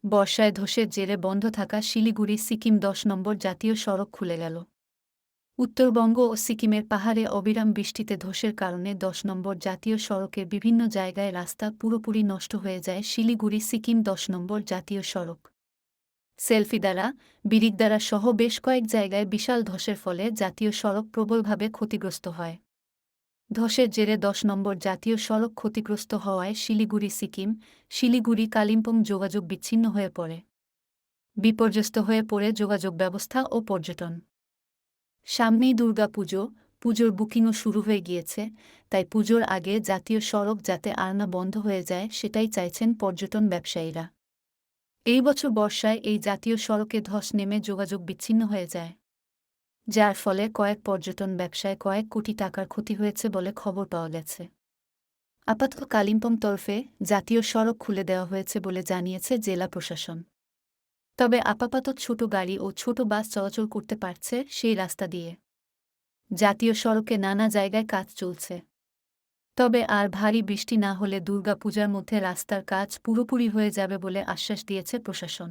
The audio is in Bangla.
বর্ষায় ধসের জেরে বন্ধ থাকা শিলিগুড়ি সিকিম ১০ নম্বর জাতীয় সড়ক খুলে গেল। উত্তরবঙ্গ ও সিকিমের পাহাড়ে অবিরাম বৃষ্টিতে ধসের কারণে ১০ নম্বর জাতীয় সড়কের বিভিন্ন জায়গায় রাস্তা পুরোপুরি নষ্ট হয়ে যায়। শিলিগুড়ি সিকিম ১০ নম্বর জাতীয় সড়ক সেলফিদারা, বিরিকদারা সহ বেশ কয়েক জায়গায় বিশাল ধসের ফলে জাতীয় সড়ক প্রবলভাবে ক্ষতিগ্রস্ত হয়। ধসের জেরে ১০ নম্বর জাতীয় সড়ক ক্ষতিগ্রস্ত হওয়ায় শিলিগুড়ি সিকিম, শিলিগুড়ি কালিম্পং যোগাযোগ বিচ্ছিন্ন হয়ে পড়ে। বিপর্যস্ত হয়ে পড়ে যোগাযোগ ব্যবস্থা ও পর্যটন। সামনেই দুর্গাপুজো, পুজোর বুকিংও শুরু হয়ে গিয়েছে, তাই পুজোর আগে জাতীয় সড়ক যাতে আর না বন্ধ হয়ে যায় সেটাই চাইছেন পর্যটন ব্যবসায়ীরা। এই বছর বর্ষায় এই জাতীয় সড়কে ধস নেমে যোগাযোগ বিচ্ছিন্ন হয়ে যায়, যার ফলে কয়েক পর্যটন ব্যবসায় কয়েক কোটি টাকার ক্ষতি হয়েছে বলে খবর পাওয়া গেছে। আপাতত কালিম্পং তরফে জাতীয় সড়ক খুলে দেওয়া হয়েছে বলে জানিয়েছে জেলা প্রশাসন। তবে আপাতত ছোট গাড়ি ও ছোট বাস চলাচল করতে পারছে সেই রাস্তা দিয়ে। জাতীয় সড়কে নানা জায়গায় কাজ চলছে। তবে আর ভারী বৃষ্টি না হলে দুর্গাপূজার মধ্যে রাস্তার কাজ পুরোপুরি হয়ে যাবে বলে আশ্বাস দিয়েছে প্রশাসন।